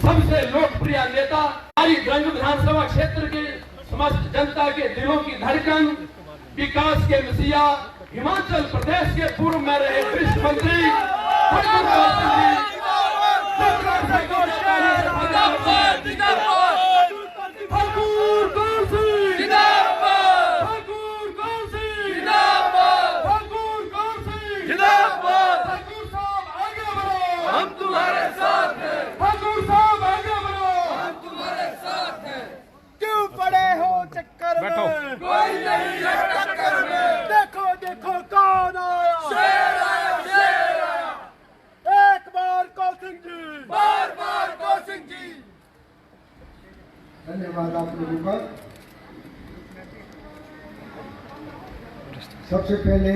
सबसे लोकप्रिय नेता, हमारी द्रंग विधानसभा क्षेत्र के समस्त जनता के दिलों की धड़कन, विकास के मसीहा, हिमाचल प्रदेश के पूर्व में रहे वरिष्ठ मंत्री हम तुम्हारे साथ हैं, ठाकुर साहब आगे बढ़ो, हम तुम्हारे साथ हैं। क्यों पड़े हो चक्कर में? कोई नहीं है टक्कर में। देखो देखो कौन आया, शेर आया, शेर आया। एक बार कौशिक जी, बार बार कौशिक जी। धन्यवाद आप लोगों का। सबसे पहले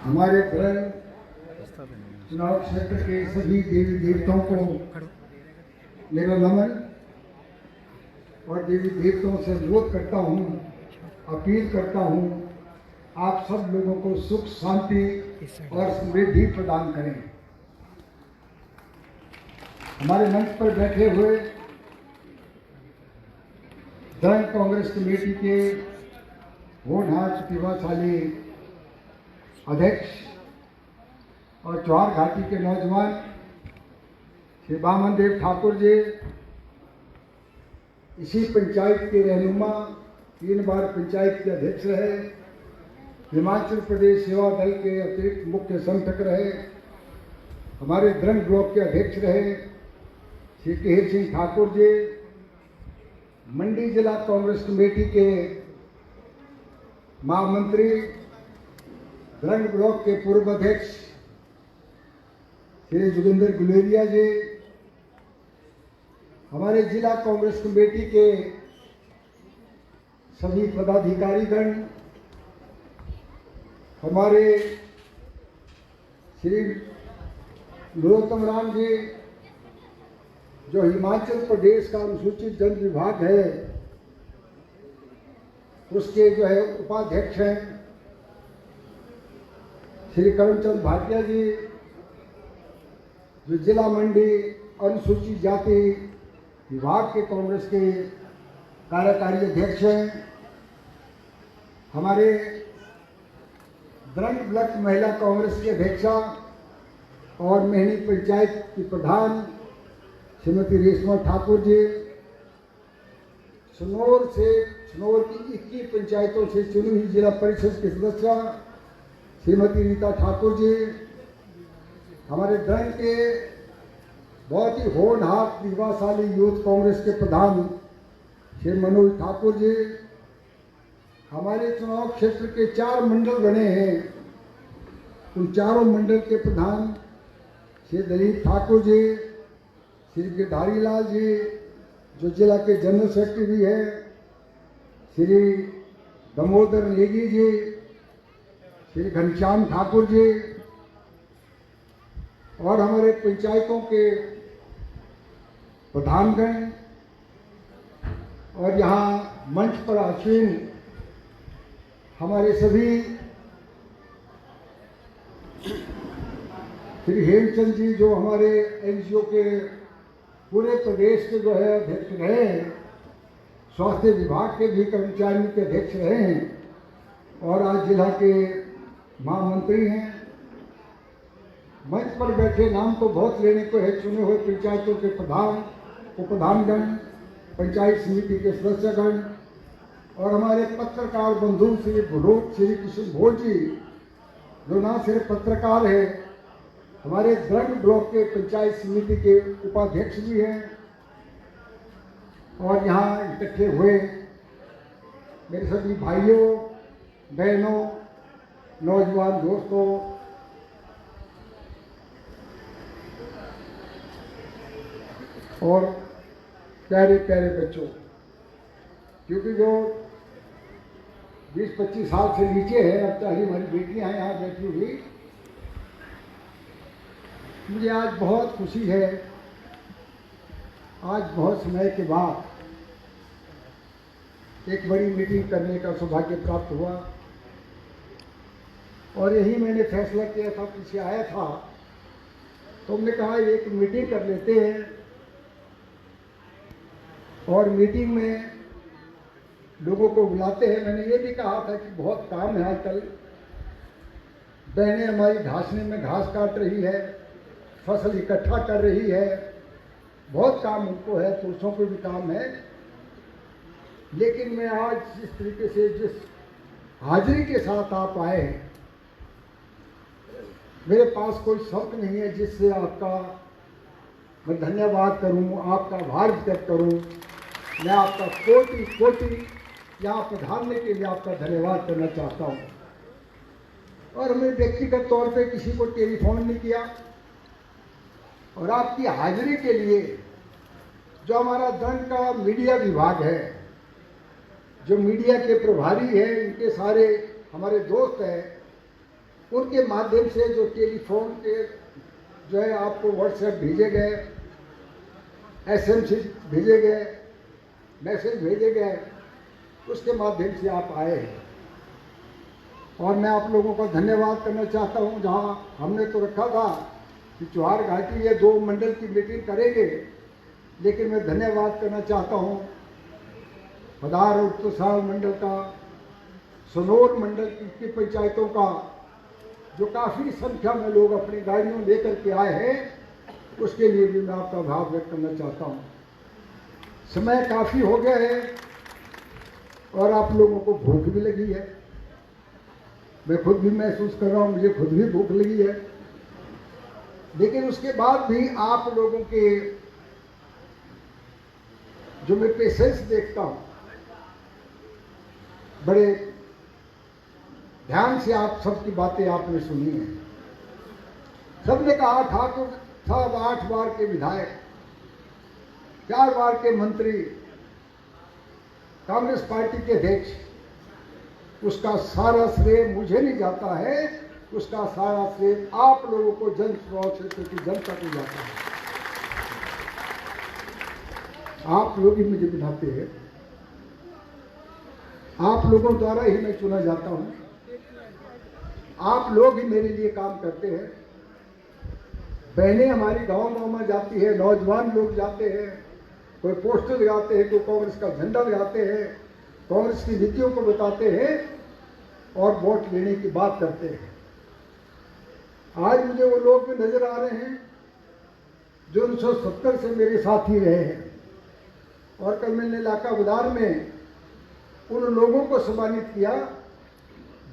हमारे धर्म चुनाव क्षेत्र के सभी देवी देवताओं को मेरा नमन, और देवी देवताओं से अनुरोध करता हूँ, अपील करता हूँ, आप सब लोगों को सुख शांति और समृद्धि प्रदान करें। हमारे मंच पर बैठे हुए धर्म कांग्रेस कमेटी के होनहार प्रतिभाशाली अध्यक्ष और चौहार घाटी के नौजवान श्री बामन देव ठाकुर जी, इसी पंचायत के रहनुमा, 3 बार पंचायत के अध्यक्ष रहे, हिमाचल प्रदेश सेवा दल के अतिरिक्त मुख्य संगठक रहे, हमारे द्रंग ब्लॉक के अध्यक्ष रहे श्री केहर सिंह ठाकुर जी, मंडी जिला कांग्रेस कमेटी के महामंत्री, द्रंग ब्लॉक के पूर्व अध्यक्ष श्री जोगिंदर गुलेरिया जी, हमारे जिला कांग्रेस कमेटी के सभी पदाधिकारीगण, हमारे श्री नरोत्तम राम जी जो हिमाचल प्रदेश का अनुसूचित जन विभाग है उसके जो है उपाध्यक्ष हैं, श्री करमचंद भाटिया जी जो जिला मंडी अनुसूचित जाति विभाग के कांग्रेस के कार्यकारी अध्यक्ष हैं, हमारे द्रंग ब्लॉक महिला कांग्रेस की अध्यक्षा और मेहनी पंचायत की प्रधान श्रीमती रेशमा ठाकुर जी, सनौर की 21 पंचायतों से चुनी हुई जिला परिषद के सदस्य श्रीमती रीता ठाकुर जी, हमारे द्रंग के बहुत ही होनहार प्रतिभाशाली यूथ कांग्रेस के प्रधान श्री मनोज ठाकुर जी, हमारे चुनाव क्षेत्र के 4 मंडल बने हैं, उन चारों मंडल के प्रधान श्री दलीप ठाकुर जी, श्री गिरधारी लाल जी जो जिला के जनरल सेक्रेटरी भी है, श्री दामोदर नेगी जी, श्री घनश्याम ठाकुर जी, और हमारे पंचायतों के प्रधानगण, और यहाँ मंच पर आसीन हमारे सभी श्री हेमचंद जी जो हमारे एनजीओ के पूरे प्रदेश के जो है अध्यक्ष रहे हैं, स्वास्थ्य विभाग के भी कर्मचारियों के अध्यक्ष रहे हैं और आज जिला के महामंत्री हैं। मंच पर बैठे नाम तो बहुत लेने को है, चुने हुए पंचायतों के प्रधान, उपप्रधानगण, पंचायत समिति के सदस्यगण और हमारे पत्रकार बंधु श्री कृष्ण भोज जी जो न सिर्फ पत्रकार है, हमारे द्रंग ब्लॉक के पंचायत समिति के उपाध्यक्ष भी हैं, और यहाँ इकट्ठे हुए मेरे सभी भाइयों बहनों नौजवान दोस्तों, और प्यारे प्यारे बच्चों, क्योंकि जो 20-25 साल से नीचे है, अब चाहे हमारी बेटियां हैं यहाँ बैठी हुई, मुझे आज बहुत खुशी है, आज बहुत समय के बाद एक बड़ी मीटिंग करने का सौभाग्य प्राप्त हुआ। और यही मैंने फैसला किया था, पीछे आया था तो हमने कहा एक मीटिंग कर लेते हैं, और मीटिंग में लोगों को बुलाते हैं। मैंने ये भी कहा था कि बहुत काम है आजकल, बहनें हमारी घासने में घास काट रही है, फसल इकट्ठा कर रही है, बहुत काम उनको है, पुरुषों को भी काम है। लेकिन मैं आज जिस तरीके से, जिस हाजिरी के साथ आप आए हैं, मेरे पास कोई शब्द नहीं है जिससे आपका मैं धन्यवाद करूं, आपका आभार व्यक्त करूं। मैं आपका कोटि कोटि यहाँ पधारने के लिए आपका धन्यवाद करना चाहता हूँ। और हमने व्यक्तिगत तौर पे किसी को टेलीफोन नहीं किया, और आपकी हाजिरी के लिए जो हमारा दंड का मीडिया विभाग है, जो मीडिया के प्रभारी हैं, इनके सारे हमारे दोस्त हैं, उनके माध्यम से जो टेलीफोन के जो है आपको व्हाट्सएप भेजे गए, एसएमएस भेजे गए, मैसेज भेजे गए, उसके माध्यम से आप आए हैं। और मैं आप लोगों का धन्यवाद करना चाहता हूं। जहां हमने तो रखा था कि चौहार घाटी ये 2 मंडल की मीटिंग करेंगे, लेकिन मैं धन्यवाद करना चाहता हूं पधार और उत्तरसाल मंडल का, सनोर मंडल की पंचायतों का, जो काफ़ी संख्या में लोग अपनी गाड़ियों लेकर के आए हैं, उसके लिए भी मैं आपका आभार व्यक्त करना चाहता हूँ। समय काफ़ी हो गया है और आप लोगों को भूख भी लगी है। मैं खुद भी महसूस कर रहा हूँ, मुझे खुद भी भूख लगी है। लेकिन उसके बाद भी आप लोगों के जो मैं पेशेंस देखता हूँ, बड़े ध्यान से आप सबकी बातें आपने सुनी हैं। सबने कहा ठाकुर साहब 8 बार के विधायक, 4 बार के मंत्री, कांग्रेस पार्टी के अध्यक्ष, उसका सारा श्रेय मुझे नहीं जाता है, उसका सारा श्रेय आप लोगों को, जन चुनाव क्षेत्र की जनता को जाता है। आप लोग ही मुझे बिठाते हैं, आप लोगों द्वारा ही मैं चुना जाता हूं, आप लोग ही मेरे लिए काम करते हैं। बहनें हमारी गांव में जाती है, नौजवान लोग जाते हैं, कोई पोस्टर लगाते हैं, कोई कांग्रेस का झंडा लगाते हैं, कांग्रेस की नीतियों को बताते हैं और वोट लेने की बात करते हैं। आज मुझे वो लोग भी नजर आ रहे हैं जो 1970 से मेरे साथ ही रहे हैं। और कल मैंने इलाका बुधार में उन लोगों को सम्मानित किया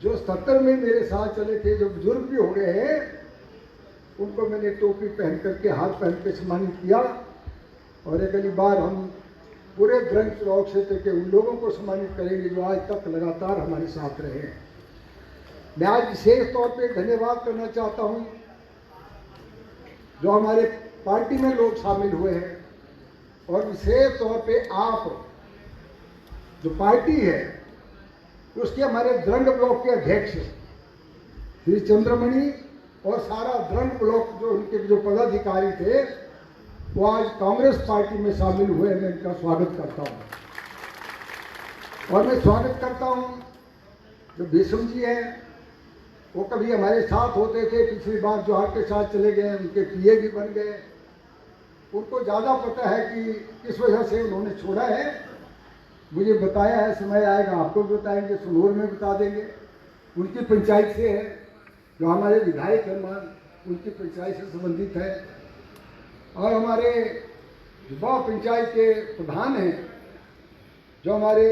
जो 70 में मेरे साथ चले थे, जो बुजुर्ग भी हो गए हैं, उनको मैंने टोपी पहन करके, हाथ पहन के सम्मानित किया। और अगली बार हम पूरे द्रंग चुनाव क्षेत्र के उन लोगों को सम्मानित करेंगे जो आज तक लगातार हमारे साथ रहे हैं। मैं आज विशेष तौर पे धन्यवाद करना चाहता हूं जो हमारे पार्टी में लोग शामिल हुए हैं, और विशेष तौर पे आप जो पार्टी है उसके हमारे द्रंग ब्लॉक के अध्यक्ष श्री चंद्रमणि और सारा द्रंग ब्लॉक जो उनके जो पदाधिकारी थे वो आज कांग्रेस पार्टी में शामिल हुए। मैं इनका स्वागत करता हूं। और मैं स्वागत करता हूं जो भीष्म जी हैं, वो कभी हमारे साथ होते थे, पिछली बार जोहार के साथ चले गए, उनके पीए भी बन गए। उनको ज़्यादा पता है कि किस वजह से उन्होंने छोड़ा है। मुझे बताया है, समय आएगा आपको भी बताएंगे, सनोर में बता देंगे। उनकी पंचायत से है, जो हमारे विधायक हैं, उनकी पंचायत से संबंधित है। और हमारे युवा पंचायत के प्रधान हैं, जो हमारे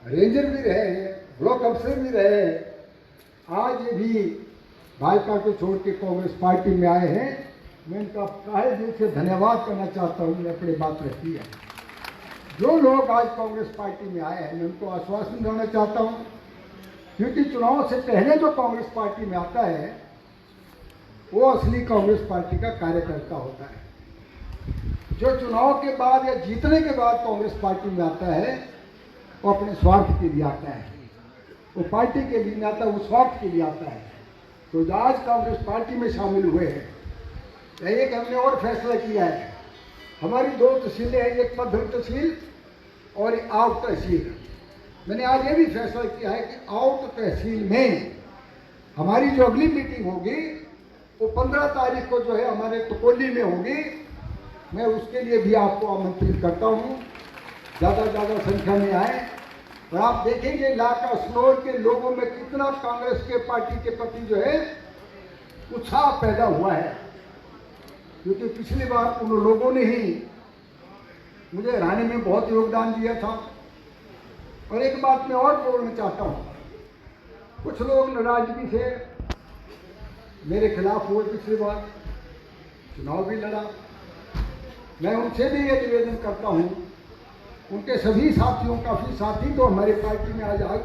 रेंजर भी रहे हैं, ब्लॉक अफसर भी रहे हैं, आज ये भी भाजपा को छोड़ के कांग्रेस पार्टी में आए हैं। मैं इनका तहे दिल से धन्यवाद करना चाहता हूँ। मैं अपनी बात रखी है। जो लोग आज कांग्रेस पार्टी में आए हैं, मैं उनको आश्वासन देना चाहता हूँ, क्योंकि चुनाव से पहले जो कांग्रेस पार्टी में आता है वो असली कांग्रेस पार्टी का कार्यकर्ता होता है। जो चुनाव के बाद या जीतने के बाद कांग्रेस पार्टी में आता है वो अपने स्वार्थ के लिए आता है, वो पार्टी के लिए नहीं आता, वो स्वार्थ के लिए आता है। तो जो आज कांग्रेस पार्टी में शामिल हुए हैं, एक हमने और फैसला किया है। हमारी 2 तहसीलें हैं, एक पद्धर तहसील और एक आउट तहसील। मैंने आज ये भी फैसला किया है कि आउट तहसील में हमारी जो अगली मीटिंग होगी वो 15 तारीख को जो है हमारे टकोली में होगी। मैं उसके लिए भी आपको आमंत्रित करता हूँ, ज़्यादा संख्या में आए। और आप देखेंगे इलाका स्नोर के लोगों में कितना कांग्रेस के पार्टी के प्रति जो है उत्साह पैदा हुआ है, क्योंकि पिछली बार उन लोगों ने ही मुझे हराने में बहुत योगदान दिया था। और एक बात मैं और बोलना चाहता हूँ, कुछ लोग नाराजगी से मेरे खिलाफ हुए, पिछली बार चुनाव भी लड़ा। मैं उनसे भी ये निवेदन करता हूँ, उनके सभी साथियों, काफ़ी साथी तो हमारी पार्टी में आज आ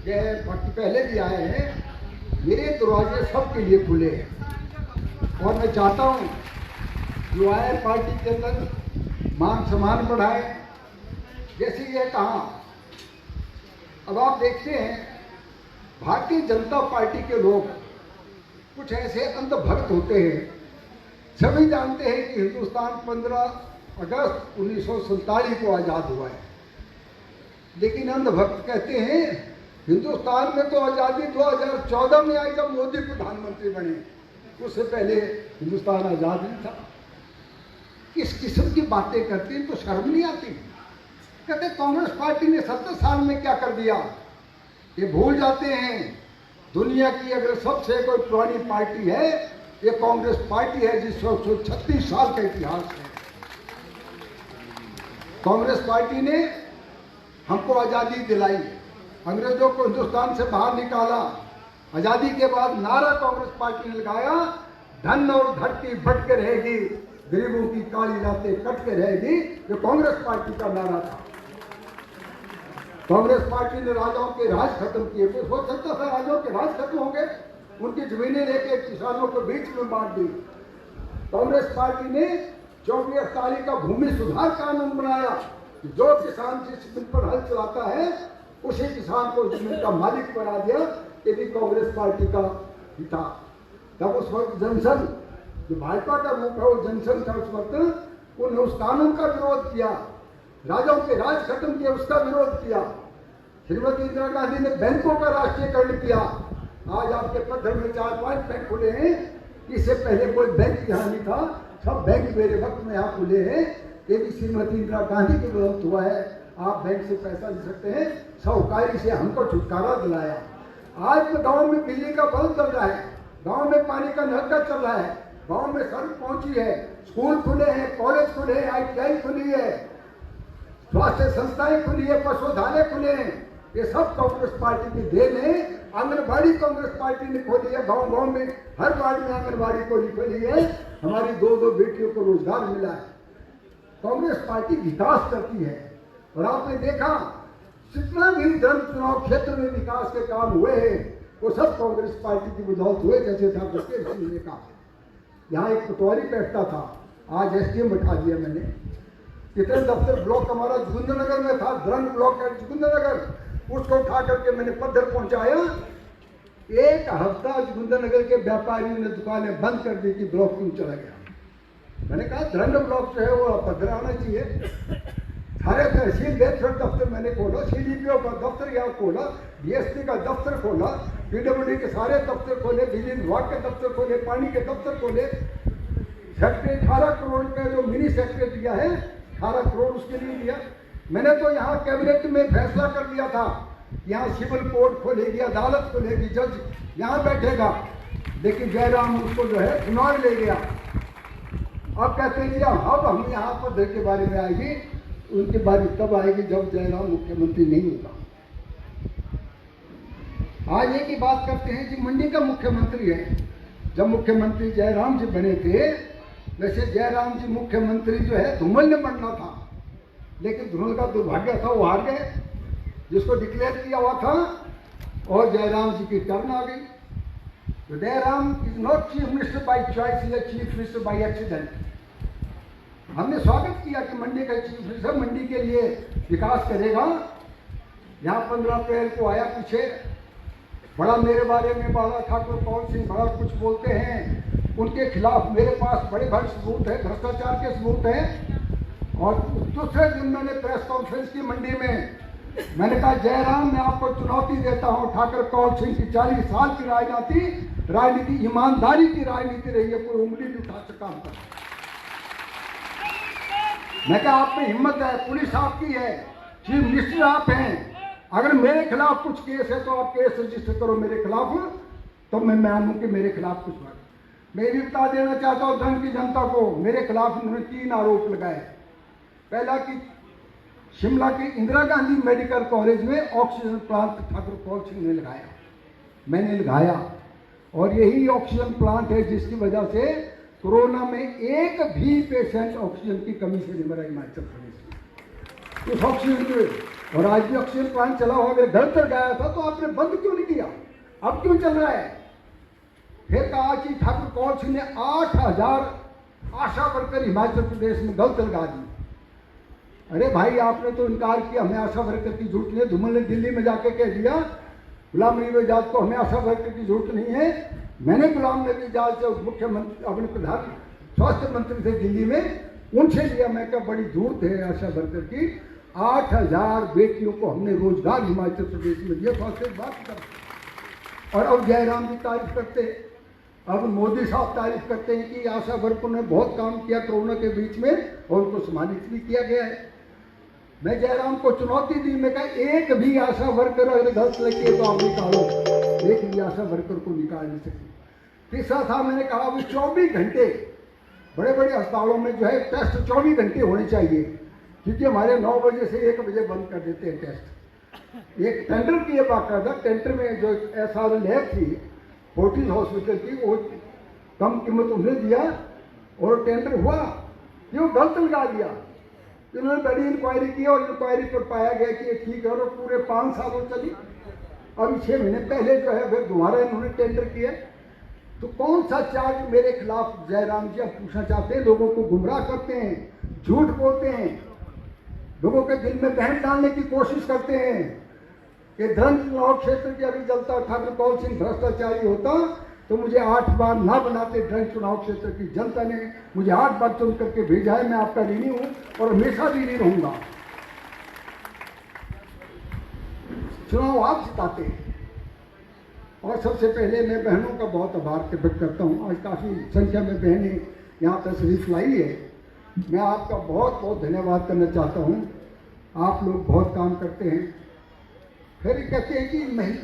गए, बाकी पहले भी आए हैं। मेरे दरवाजे सबके लिए खुले हैं और मैं चाहता हूँ जो आए पार्टी के अंदर मान सम्मान बढ़ाए। जैसे ये कहा, अब आप देखते हैं भारतीय जनता पार्टी के लोग कुछ ऐसे अंधभक्त होते हैं। सभी जानते हैं कि हिंदुस्तान 15 अगस्त 1947 को आज़ाद हुआ है, लेकिन अंधभक्त कहते हैं हिंदुस्तान में तो आज़ादी 2014 में आई जब मोदी प्रधानमंत्री बने, उससे पहले हिंदुस्तान आज़ाद नहीं था। किस किस्म की बातें करते हैं, तो शर्म नहीं आती। कहते कांग्रेस पार्टी ने 70 साल में क्या कर दिया, ये भूल जाते हैं। दुनिया की अगर सबसे कोई पुरानी पार्टी है, ये कांग्रेस पार्टी है, जिसका 136 साल का इतिहास है। कांग्रेस पार्टी ने हमको आज़ादी दिलाई, अंग्रेजों को हिंदुस्तान से बाहर निकाला। आज़ादी के बाद नारा कांग्रेस पार्टी ने लगाया, धन और धरती भटक के रहेगी, गरीबों की काली रातें कट के रहेगी। ये कांग्रेस पार्टी का नारा था। कांग्रेस पार्टी ने राजाओं के राज खत्म किए, तो हो सकता था राजाओं के राज खत्म हो गए, उनकी जमीनें लेके किसानों को बीच में बांट दी। कांग्रेस पार्टी ने 24 का भूमि सुधार कानून बनाया, जो किसान जिस जमीन पर हल चलाता है उसी किसान को जमीन का मालिक बना दिया। ये भी कांग्रेस पार्टी का ही था। तब उस वक्त जनसंघ, जो भाजपा का रूप है, वो जनसंघ था उस वक्त, उन्होंने उस कानून का विरोध किया, राजाओं के राज खत्म किया, उसका विरोध किया। श्रीमती इंदिरा गांधी ने बैंकों का राष्ट्रीयकरण किया। आज आपके पत्थर में 4-5 बैंक खुले हैं, इससे पहले कोई बैंक यहाँ नहीं था, सब बैंक मेरे वक्त में यहाँ खुले हैं। ये भी श्रीमती इंदिरा गांधी के विरोध हुआ है। आप बैंक से पैसा ले सकते हैं, साहूकारी से हमको छुटकारा दिलाया। आज तो गांव में बिजली का बल्ब चल रहा है, गांव में पानी का नल चल रहा है, गांव में सड़क पहुंची है, स्कूल खुले हैं, कॉलेज खुले हैं, ITI खुली है, स्वास्थ्य संस्थाएं खुली है, पशुधालय खुले हैं। ये सब कांग्रेस पार्टी की देन है। आंगनबाड़ी कांग्रेस पार्टी ने खोली है, गांव गांव में हर वार्ड में आंगनबाड़ी खोली है। हमारी 2 बेटियों को रोजगार मिला है। कांग्रेस पार्टी विकास करती है। और आपने देखा जितना भी जन चुनाव क्षेत्र में विकास के काम हुए हैं, वो सब कांग्रेस पार्टी की बदौलत हुए। जैसे था बकेर सिंह ने कहा, यहाँ एक पटवारी बैठता था, आज SDM बैठा दिया मैंने। कितने दफ्तर ब्लॉक हमारा जोगिंद्रनगर में था, द्रंग ब्लॉक है जोगिंद्रनगर, उसको उठा करके मैंने पत्थर पहुंचाया। एक हफ्ता जोगिंद्रनगर के व्यापारियों ने दुकानें बंद कर दी कि ब्लॉक क्यों चला गया। मैंने कहा द्रंग ब्लॉक जो है वो पत्थर आना चाहिए। सारे तहसील बेचर दफ्तर मैंने खोला, CDPO का दफ्तर यहाँ खोला, DSP का दफ्तर खोला, PWD के सारे दफ्तर खोले, बिजली विभाग के दफ्तर खोले, पानी के दफ्तर खोले। सेक्रेटरी 18 करोड़ का जो मिनी सेक्रेटरी दिया है, 18 करोड़ उसके लिए दिया। मैंने तो यहाँ कैबिनेट में फैसला कर दिया था, यहाँ सिविल कोर्ट खोलेगी, अदालत खोलेगी, जज यहाँ बैठेगा। लेकिन जयराम उसको जो है चुनाव ले गया। अब कहते हैं कि अब हम यहाँ पर के बारे में आएगी, उनकी बारी तब आएगी जब जयराम मुख्यमंत्री नहीं होगा। आज एक ही बात करते हैं कि मंडी का मुख्यमंत्री है। जब मुख्यमंत्री जयराम जी बने थे, वैसे जयराम जी मुख्यमंत्री जो है धूमल ने बनना था, लेकिन धूमल का दुर्भाग्य था, वो हार गए जिसको डिक्लेयर किया हुआ था, और जयराम जी की टर्न आ गई। तो Jairam is not chief minister by choice, is chief minister by accident. हमने स्वागत किया कि मंडी का चीफ मिनिस्टर मंडी के लिए विकास करेगा। यहाँ 15 अप्रैल को आया, पीछे बड़ा मेरे बारे में बाला ठाकुर पवन सिंह बड़ा कुछ बोलते हैं, उनके खिलाफ मेरे पास बड़े बड़े सबूत है, भ्रष्टाचार के सबूत हैं। और दूसरे दिन मैंने प्रेस कॉन्फ्रेंस की मंडी में मैंने कहा जयराम, मैं आपको चुनौती देता हूं, ठाकुर कौल सिंह की 40 साल की राजनीति ईमानदारी की राजनीति रही है, कोई उंगली नहीं उठा सका हम तक। मैं कहा आप में हिम्मत है, पुलिस आपकी है, चीफ मिनिस्टर आप हैं, अगर मेरे खिलाफ कुछ केस है तो आप केस रजिस्टर करो मेरे खिलाफ, तो मैं मानूं कि मेरे खिलाफ कुछ बात। मैं भी बता देना चाहता हूं धन की जनता को, मेरे खिलाफ उन्होंने 3 आरोप लगाए। पहला कि शिमला के इंदिरा गांधी मेडिकल कॉलेज में ऑक्सीजन प्लांट ठाकुर कौल सिंह ने लगाया, मैंने लगाया, और यही ऑक्सीजन प्लांट है जिसकी वजह से कोरोना में एक भी पेशेंट ऑक्सीजन की कमी से नहीं मरा हिमाचल प्रदेश में, उस ऑक्सीजन के। और आज भी ऑक्सीजन प्लांट चला हुआ, मेरे घर तक गया था, तो आपने बंद क्यों नहीं किया, अब क्यों चल रहा है? फिर कहा कि ठाकुर कौल सिंह ने 8000 आशा वर्कर हिमाचल प्रदेश में गलत लगा दी। अरे भाई, आपने तो इनकार किया, हमें आशा वर्कर की जरूरत नहीं है। धूमल ने दिल्ली में जाके कह दिया गुलाम नबी आजाद को, हमें आशा वर्कर की जरूरत नहीं है। मैंने गुलाम नबी आजाद से मुख्यमंत्री अपने प्रधान स्वास्थ्य मंत्री से दिल्ली में उनसे लिया, मैं क्या बड़ी जरूरत है आशा वर्कर की। 8000 बेटियों को हमने रोजगार हिमाचल प्रदेश में दिया, तो बात कर। और अब जयराम की तारीफ करते, अब मोदी साहब तारीफ करते हैं कि आशा वर्कर ने बहुत काम किया कोरोना के बीच में और उनको सम्मानित भी किया गया है। मैं जयराम को चुनौती दी, मैं कहा एक भी आशा वर्कर अगर गलत लगी है तो आप निकालो, एक भी आशा वर्कर को निकाल नहीं सकती। तीसरा था, मैंने कहा अभी 24 घंटे बड़े बड़े अस्पतालों में जो है टेस्ट 24 घंटे होने चाहिए, क्योंकि हमारे 9 बजे से 1 बजे बंद कर देते हैं टेस्ट। एक टेंडर किए बाकायदा, टेंडर में जो SRL लैब थी फोर्टिस हॉस्पिटल की, वो कम कीमत उन्हें दिया और टेंडर हुआ, ये गलत लगा दिया। इन्होंने बड़ी इंक्वायरी की और इंक्वायरी पर पाया गया कि ये ठीक है, और पूरे 5 सालों चली। अभी 6 महीने पहले जो है फिर दोबारा इन्होंने टेंडर किया। तो कौन सा चार्ज मेरे खिलाफ जयराम जी आप पूछना चाहते हैं? लोगों को गुमराह करते हैं, झूठ बोलते हैं, लोगों के दिल में बहम डालने की कोशिश करते हैं कि धर्म चुनाव क्षेत्र की अभी जनता ठाकुर कौल सिंह भ्रष्टाचारी होता तो मुझे 8 बार ना बनाते। ड्रंग चुनाव क्षेत्र की जनता ने मुझे 8 बार चुन करके भेजा है, मैं आपका ऋणी हूं और हमेशा ऋणी रहूंगा। चुनाव आप जिताते हैं। और सबसे पहले मैं बहनों का बहुत आभार व्यक्त करता हूं, आज काफ़ी संख्या में बहनें यहाँ तशरीफ लाई है, मैं आपका बहुत बहुत धन्यवाद करना चाहता हूं। आप लोग बहुत काम करते हैं। फिर कहते हैं कि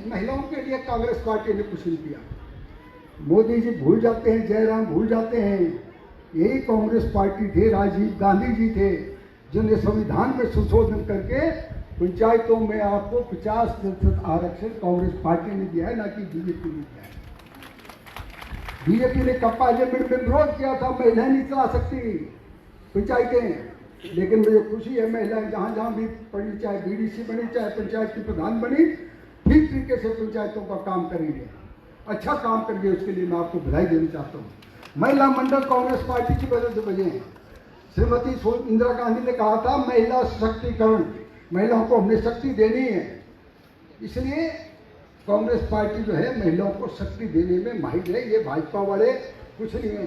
महिलाओं के लिए कांग्रेस पार्टी ने कुछ नहीं किया। मोदी जी भूल जाते हैं, जयराम भूल जाते हैं, यही कांग्रेस पार्टी थे, राजीव गांधी जी थे जिन्हें संविधान में संशोधन करके पंचायतों में आपको 50% आरक्षण कांग्रेस पार्टी ने दिया है, ना कि बीजेपी ने दिया है। बीजेपी ने कब पार्लियामेंट में विरोध किया था, महिलाएं नहीं चला सकती पंचायतें, लेकिन मुझे खुशी है महिलाएं जहाँ जहाँ भी पढ़ी, चाहे BDC बनी, चाहे पंचायत की प्रधान बनी, ठीक तरीके से पंचायतों का काम करेंगे, अच्छा काम करेंगे। उसके लिए मैं आपको बधाई देना चाहता हूँ। महिला मंडल कांग्रेस पार्टी की वजह से बने हैं। श्रीमती इंदिरा गांधी ने कहा था महिला सशक्तिकरण, महिलाओं को हमने शक्ति देनी है, इसलिए कांग्रेस पार्टी जो है महिलाओं को शक्ति देने में माहिर है। ये भाजपा वाले कुछ नहीं है।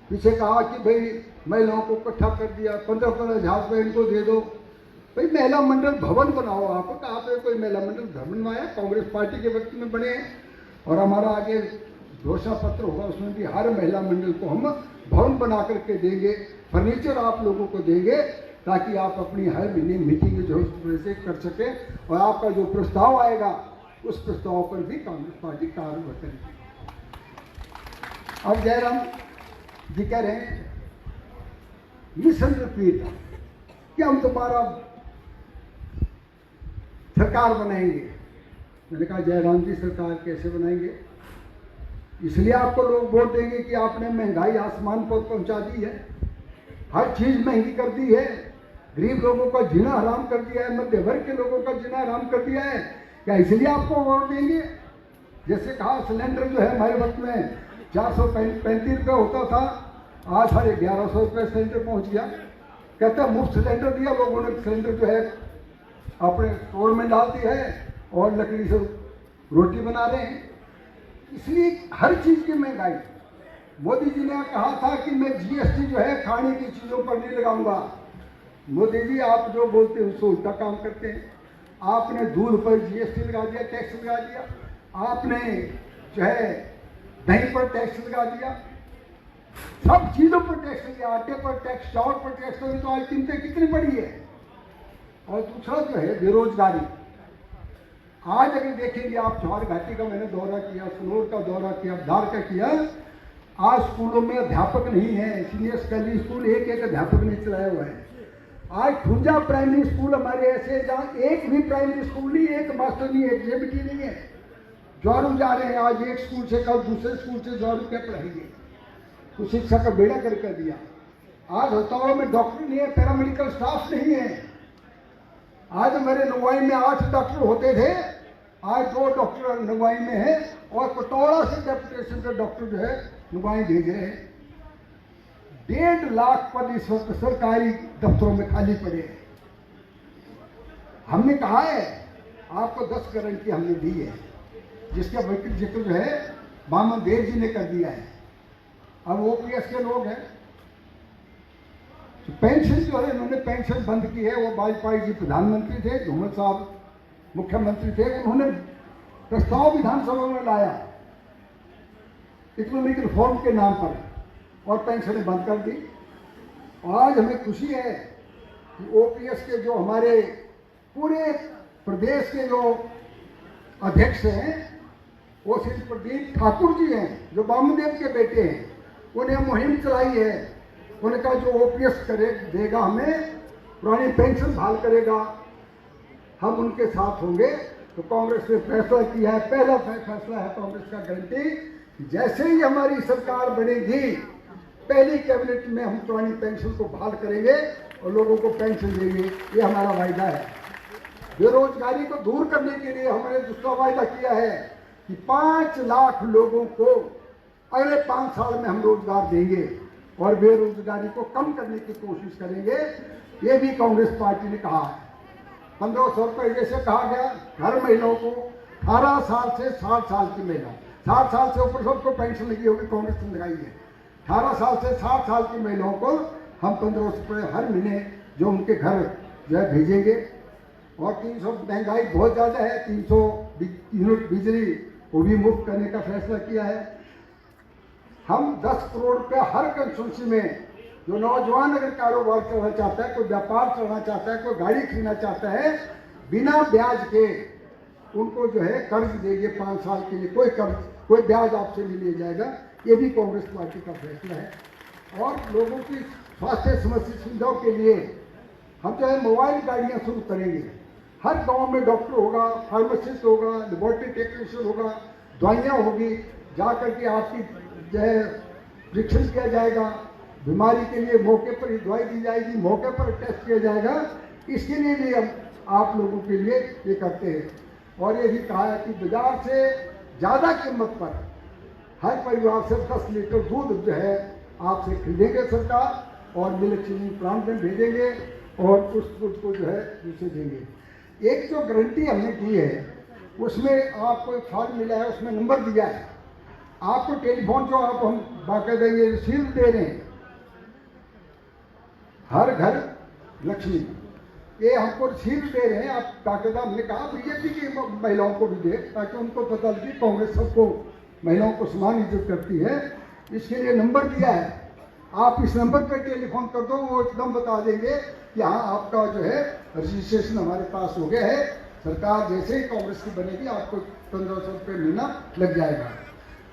पीछे कहा कि भाई महिलाओं को इकट्ठा कर दिया, 15-15 हज़ार रुपये इनको दे दो। भाई महिला मंडल भवन बनाओ, आप कहाँ पे कोई महिला मंडल भवन बनवाया? कांग्रेस पार्टी के वक्त में बने हैं। और हमारा आगे घोषणा पत्र होगा, उसमें भी हर महिला मंडल को हम भवन बना करके देंगे, फर्नीचर आप लोगों को देंगे, ताकि आप अपनी हर महीने मीटिंग जो है कर सकें। और आपका जो प्रस्ताव आएगा उस प्रस्ताव पर भी कांग्रेस पार्टी कार्य करेगी। अब जयराम जी कह रहे हैं मिशन रिपीट कि हम दोबारा सरकार बनाएंगे। मैंने कहा जयराम जी सरकार कैसे बनाएंगे? इसलिए आपको लोग वोट देंगे कि आपने महंगाई आसमान पर पहुंचा दी है, हर चीज महंगी कर दी है, गरीब लोगों का जीना हराम कर दिया है, मध्य वर्ग के लोगों का जीना हराम कर दिया है। क्या इसलिए आपको वोट देंगे? जैसे कहा सिलेंडर जो है हमारे वक्त में 435 रुपये होता था, आज 1150 रुपये सिलेंडर पहुंच गया। कहते हैं मुफ्त सिलेंडर दिया, लोगों ने सिलेंडर जो है अपने स्टोर में डाल दी है और लकड़ी से रोटी बना रहे हैं। इसलिए हर चीज़ की महंगाई। मोदी जी ने कहा था कि मैं GST जो है खाने की चीज़ों पर नहीं लगाऊंगा। मोदी जी आप जो बोलते हैं उससे उल्टा काम करते हैं। आपने दूध पर जीएसटी लगा दिया, टैक्स लगा दिया, आपने जो है दही पर टैक्स लगा दिया, सब चीजों पर टैक्स लगा, आटे पर टैक्स, चावल पर टैक्स लगा, तो आज कीमतें कितनी बढ़ी है। और दूसरा जो है बेरोजगारी। आज अगर देखेंगे आप, जवाहर घाटी का मैंने दौरा किया, सनौर का दौरा किया, धार का किया, आज स्कूलों में अध्यापक नहीं है, सीनियर सेकेंडरी स्कूल एक एक अध्यापक नहीं चलाया हुआ है। आज खुंजा प्राइमरी स्कूल हमारे ऐसे हैं जहाँ एक भी प्राइमरी स्कूल नहीं, एक मास्टर नहीं, एक जेबीटी नहीं है। ज्वारू जा रहे हैं, आज एक स्कूल से कल दूसरे स्कूल से ज्वारू क्या पढ़ाएंगे, तो शिक्षा का बेड़ा कर दिया। आज अस्पतालों में डॉक्टर नहीं है, पैरामेडिकल स्टाफ नहीं है। आज हमारे नगवाई में 8 डॉक्टर होते थे, आज 2 डॉक्टर नगवाई में है, और कटौड़ा से डेपुटेशन से डॉक्टर जो है नगवाई भेज रहे हैं। 1.5 लाख पद इस वक्त सरकारी दफ्तरों में खाली पड़े हैं। हमने कहा है आपको 10 गारंटी हमने दी है, जिसका जिक्र जो है बामन देव जी ने कर दिया है। अब ओपीएस के लोग हैं, तो पेंशन जो है उन्होंने पेंशन बंद की है। वो वाजपेयी जी प्रधानमंत्री थे, धूमल साहब मुख्यमंत्री थे, उन्होंने प्रस्ताव विधानसभा में लाया इकोनॉमिक रिफॉर्म के नाम पर, और पेंशनें बंद कर दी। आज हमें खुशी है कि ओपीएस के जो हमारे पूरे प्रदेश के जो अध्यक्ष हैं वो श्री प्रदीप ठाकुर जी हैं, जो वामदेव के बेटे हैं। उन्हें मुहिम चलाई है, उनका जो ओपीएस करे देगा हमें पुरानी पेंशन बहाल करेगा, हम उनके साथ होंगे। तो कांग्रेस ने फैसला किया है, पहला फैसला है कांग्रेस का गारंटी, जैसे ही हमारी सरकार बनेगी पहली कैबिनेट में हम पुरानी पेंशन को बहाल करेंगे और लोगों को पेंशन देंगे, ये हमारा वायदा है। बेरोजगारी को दूर करने के लिए हमने दूसरा वायदा किया है कि 5 लाख लोगों को अगले 5 साल में हम रोजगार देंगे और बेरोजगारी को कम करने की कोशिश करेंगे। ये भी कांग्रेस पार्टी ने कहा है। 1500 रुपये जैसे कहा गया, हर महिलाओं को 18 साल से 60 साल की महिला, 60 साल से ऊपर सबको पेंशन लगी होगी, कांग्रेस ने लगाई है। 18 साल से 60 साल की महिलाओं को हम 1500 रुपये हर महीने जो उनके घर जो है भेजेंगे। और 300, महंगाई बहुत ज़्यादा है, 300 यूनिट बिजली वो भी मुफ्त करने का फैसला किया है। हम 10 करोड़ रुपये हर कंस्टिट्यूंसी में, जो नौजवान अगर कारोबार करना चाहता है, कोई व्यापार करना चाहता है, कोई गाड़ी खरीदना चाहता है, बिना ब्याज के उनको जो है कर्ज देंगे 5 साल के लिए, कोई कर्ज कोई ब्याज आपसे नहीं लिया जाएगा। ये भी कांग्रेस पार्टी का फैसला है। और लोगों की स्वास्थ्य समस्या सुविधाओं के लिए हम जो है मोबाइल गाड़ियाँ शुरू करेंगे। हर गांव में डॉक्टर होगा, फार्मासिस्ट होगा, लेबोरेटरी टेक्नीशियन होगा, दवाइयाँ होगी, जा करके आपकी जो है परीक्षण किया जाएगा, बीमारी के लिए मौके पर ही दवाई दी जाएगी, मौके पर टेस्ट किया जाएगा। इसके लिए भी हम आप लोगों के लिए ये करते हैं। और ये भी कहा है कि बाजार से ज़्यादा कीमत पर हर परिवार से 10 लीटर दूध जो है आपसे खरीदेंगे सरकार, और मिल्क चीनी प्लांट में भेजेंगे और उस दूध को जो है दूसरे देंगे। एक जो गारंटी हमने दी है उसमें आपको एक फॉर्म मिला है, उसमें नंबर दिया है। आपको टेलीफोन जो आप हम बाकायदा ये रसीद दे रहे हैं, हर घर लक्ष्मी, ये हमको रसीद दे रहे हैं आप बाकायदा। हमने कहा बीजेपी की महिलाओं को भी दे, ताकि उनको पता लगे कांग्रेस सबको महिलाओं को समान इज्जत करती है। इसके लिए नंबर दिया है, आप इस नंबर पर टेलीफोन कर दो, वो एकदम बता देंगे कि हाँ आपका जो है रजिस्ट्रेशन हमारे पास हो गया है। सरकार जैसे ही कांग्रेस की बनेगी आपको 1500 रुपये महीना लग जाएगा।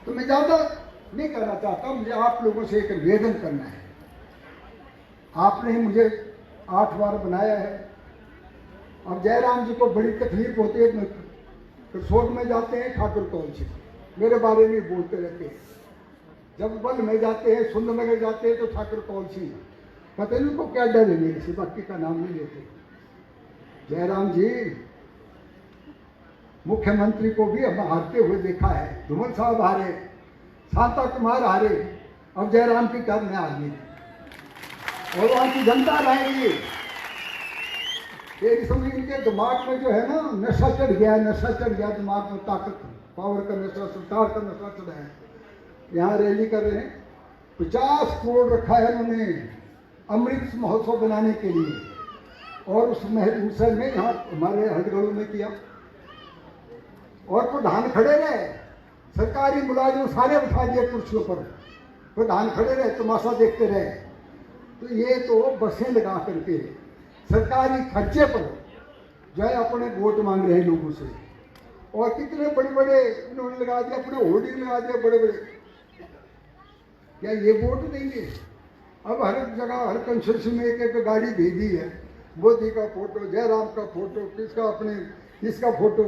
तो मैं ज़्यादा नहीं करना चाहता, मुझे आप लोगों से एक निवेदन करना है। आपने ही मुझे 8 बार बनाया है। अब जयराम जी को बड़ी तकलीफ होती है, कसोट में जाते हैं ठाकुर कौन से मेरे बारे में बोलते रहते हैं, जब बल में जाते हैं, सुंदरनगर जाते हैं तो ठाकुर कौन सी, पता नहीं उनको क्या डर है मेरे से, बाकी का नाम नहीं लेते। जयराम जी मुख्यमंत्री को भी हम हारते हुए देखा है, धूमल साहब हारे, शांता कुमार हारे, अब जयराम की टर्म में आ गई और वहाँ की जनता रहेगी। ये समझ इनके दिमाग में जो है ना नशा चढ़ गया, नशा चढ़ गया दिमाग में, ताकत पावर का नशा, सरकार का नशा चढ़ा है। यहाँ रैली कर रहे हैं, 50 करोड़ रखा है उन्होंने अमृत महोत्सव बनाने के लिए। और उस महल में यहाँ हमारे हडगढ़ में किया। और प्रधान खड़े रहे, सरकारी मुलाजिम सारे उठा दिए कुर्सियों पर, प्रधान खड़े रहे, तमाशा देखते रहे। तो ये तो बसें लगा करके सरकारी खर्चे पर जो है अपने वोट मांग रहे हैं लोगों से। और कितने बड़े बड़े इन्होंने लगा दिया, अपने होर्डिंग लगा दिए बड़े बड़े। क्या ये वोट देंगे? अब हर जगह हर कंस्ट्रक्शन में एक गाड़ी भेजी है, मोदी का फोटो, जयराम का फोटो, किसका अपने किसका फोटो।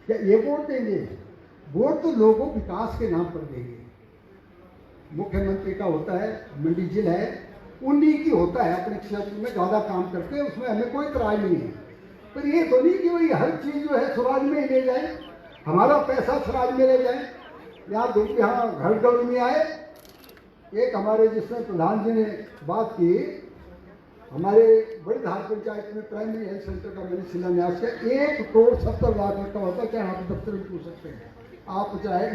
क्या ये वोट देंगे? वोट तो लोगों विकास के नाम पर देंगे। मुख्यमंत्री का होता है, मंडी जिला है, उन्हीं की होता है अपने क्षेत्र में ज़्यादा काम करते हैं, उसमें हमें कोई इतराज नहीं है। पर ये तो नहीं कि वही हर चीज़ जो है स्वराज में ही ले जाए, हमारा पैसा स्वराज में ले जाए। यहाँ घर दौड़ में आए, एक हमारे जिसमें प्रधान जी ने बात की, हमारे बड़ी धार पंचायत में प्राइमरी हेल्थ सेंटर का मैंने शिलान्यास किया। 1,70,00,000 का होता है, चाहे आप दफ्तर में पूछ सकते हैं, आप चाहे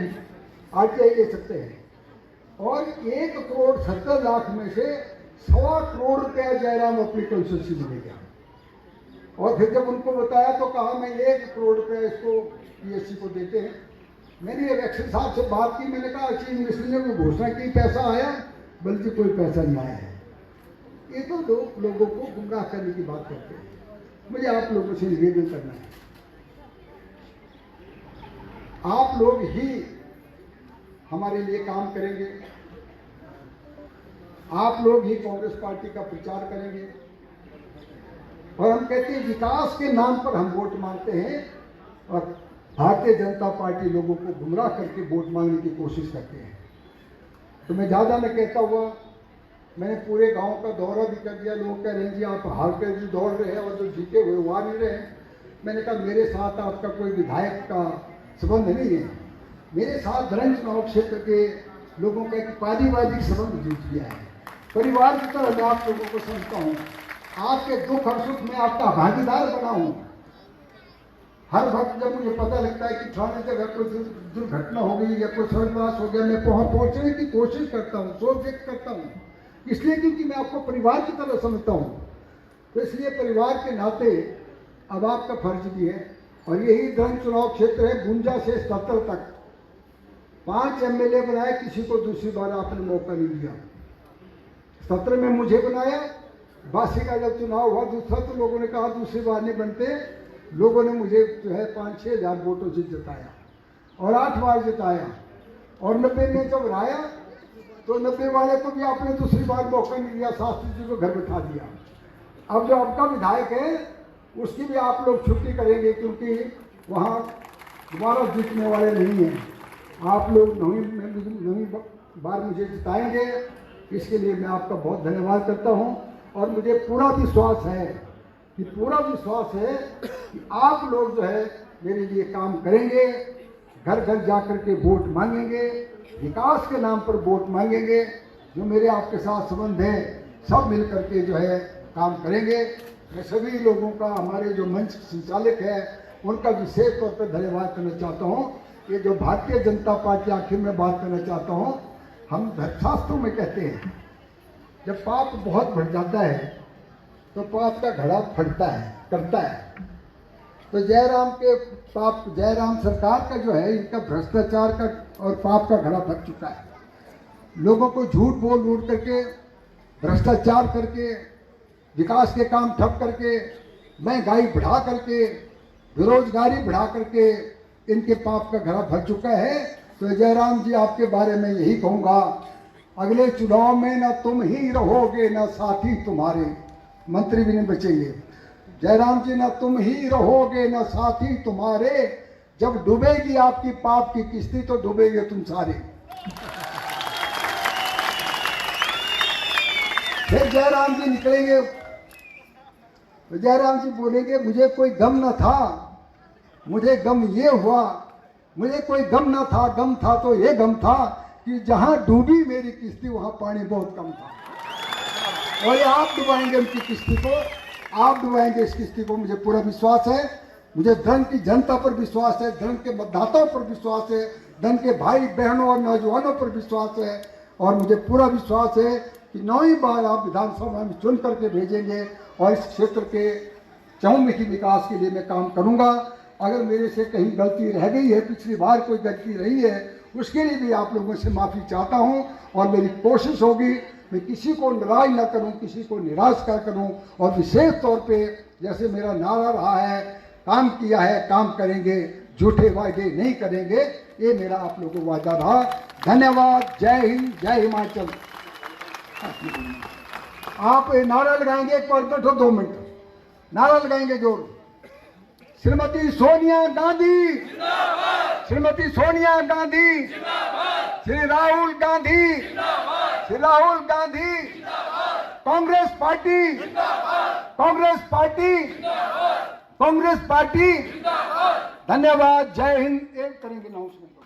RTI ले सकते हैं। और 1,70,00,000 में से 1.25 करोड़ रुपया जयराम अपनी कंस्टिट्यूंसी में ले गया। और फिर जब उनको बताया तो कहा मैं 1 करोड़ रुपया इसको PSC को देते हैं। मैंने इलेक्शन साहब से बात की, मैंने कहा चीफ मिनिस्टर ने कोई घोषणा की, पैसा आया? बल्कि कोई पैसा नहीं आया है। ये तो लोगों को गुमराह करने की बात करते हैं। मुझे आप लोगों से निवेदन करना है, आप लोग ही हमारे लिए काम करेंगे, आप लोग ही कांग्रेस पार्टी का प्रचार करेंगे। और हम कहते हैं विकास के नाम पर हम वोट मांगते हैं, और भारतीय जनता पार्टी लोगों को गुमराह करके वोट मांगने की कोशिश करते हैं। तो मैं ज़्यादा न कहता हुआ, मैंने पूरे गांव का दौरा भी कर दिया। लोग कह रहे हैं जी आप हार कर भी दौड़ रहे हैं और जो जीते हुए वो आ नहीं रहे। मैंने कहा मेरे साथ आपका कोई विधायक का संबंध नहीं है, मेरे साथ धरन चुनाव क्षेत्र के लोगों का एक पारिवारिक संबंध जुड़ गया है। परिवार की तरह मैं आप लोगों को समझता हूँ, आपके दुख और सुख में आपका भागीदार बना हूँ। हर वक्त जब मुझे पता लगता है कि फलाने जगह कोई दुर्घटना हो गई या कोई सर्वनाश हो गया, मैं पहुंचने की कोशिश करता हूँ, शोक व्यक्त करता हूँ, इसलिए क्योंकि मैं आपको परिवार की तरह समझता हूँ। तो इसलिए परिवार के नाते अब आपका फर्ज भी है। और यही धरन चुनाव क्षेत्र है, गुंजा से सतर तक 5 MLA बनाए, किसी को दूसरी बार आपने मौका नहीं दिया। 17 में मुझे बनाया, 82 का जब चुनाव हुआ दूसरा, तो लोगों ने कहा दूसरी बार नहीं बनते। लोगों ने मुझे जो है 5-6 हज़ार वोटों से जिताया और 8 बार जिताया। और 90 में जब हराया तो 90 वाले को भी आपने दूसरी बार मौका नहीं दिया, शास्त्री जी को घर बैठा दिया। अब जो आपका विधायक है उसकी भी आप लोग छुट्टी करेंगे, क्योंकि वहाँ दोबारा जीतने वाले नहीं हैं। आप लोग नवी बार मुझे जिताएंगे, इसके लिए मैं आपका बहुत धन्यवाद करता हूँ। और मुझे पूरा विश्वास है कि आप लोग जो है मेरे लिए काम करेंगे, घर घर जाकर के वोट मांगेंगे, विकास के नाम पर वोट मांगेंगे। जो मेरे आपके साथ संबंध है सब मिल करके जो है काम करेंगे। मैं सभी लोगों का, हमारे जो मंच संचालक है उनका विशेष तौर पर धन्यवाद करना चाहता हूँ। ये जो भारतीय जनता पार्टी, आखिर में बात करना चाहता हूँ, हम धर्मशास्त्रों में कहते हैं जब पाप बहुत बढ़ जाता है तो पाप का घड़ा फटता है, करता है। तो जयराम सरकार का जो है, इनका भ्रष्टाचार का और पाप का घड़ा फट चुका है। लोगों को झूठ बोल करके, भ्रष्टाचार करके, विकास के काम ठप करके, महंगाई बढ़ा करके, बेरोजगारी बढ़ा करके इनके पाप का घड़ा भर चुका है। तो जयराम जी आपके बारे में यही कहूँगा, अगले चुनाव में न तुम ही रहोगे न साथी तुम्हारे, मंत्री भी नहीं बचेंगे। जयराम जी, न तुम ही रहोगे न साथी तुम्हारे, जब डूबेगी आपकी पाप की किश्ती तो डूबेगे तुम सारे। फिर जयराम जी निकलेंगे तो जयराम जी बोलेंगे मुझे कोई गम न था, मुझे गम ये हुआ, मुझे कोई गम न था, गम था तो ये गम था कि जहां डूबी मेरी किश्ती वहां पानी बहुत कम था। और ये आप डुबाएंगे उनकी किश्ती को, आप डुबाएंगे इस किश्ती को, मुझे पूरा विश्वास है। मुझे धर्म की जनता पर विश्वास है, धर्म के मतदाताओं पर विश्वास है, धर्म के भाई बहनों और नौजवानों पर विश्वास है। और मुझे पूरा विश्वास है कि 9वीं बार आप विधानसभा में चुन करके भेजेंगे और इस क्षेत्र के चहुमुखी विकास के लिए मैं काम करूंगा। अगर मेरे से कहीं गलती रह गई है, पिछली बार कोई गलती रही है, उसके लिए भी आप लोगों से माफ़ी चाहता हूं और मेरी कोशिश होगी मैं किसी को नाराज न करूं, किसी को निराश कर करूं। और विशेष तौर पे जैसे मेरा नारा रहा है, काम किया है काम करेंगे, झूठे वायदे नहीं करेंगे, ये मेरा आप लोगों को वादा रहा। धन्यवाद। जय हिंद, जय हिमाचल। आप नारा लगाएंगे, एक बार बैठो 2 मिनट, नारा लगाएंगे जोर। श्रीमती सोनिया गांधी जिंदाबाद, श्रीमती सोनिया गांधी जिंदाबाद, श्री राहुल गांधी जिंदाबाद, श्री राहुल गांधी जिंदाबाद, कांग्रेस पार्टी जिंदाबाद, कांग्रेस पार्टी जिंदाबाद, कांग्रेस पार्टी जिंदाबाद। धन्यवाद। जय हिंद। एक करेंगे अनाउंसमेंट।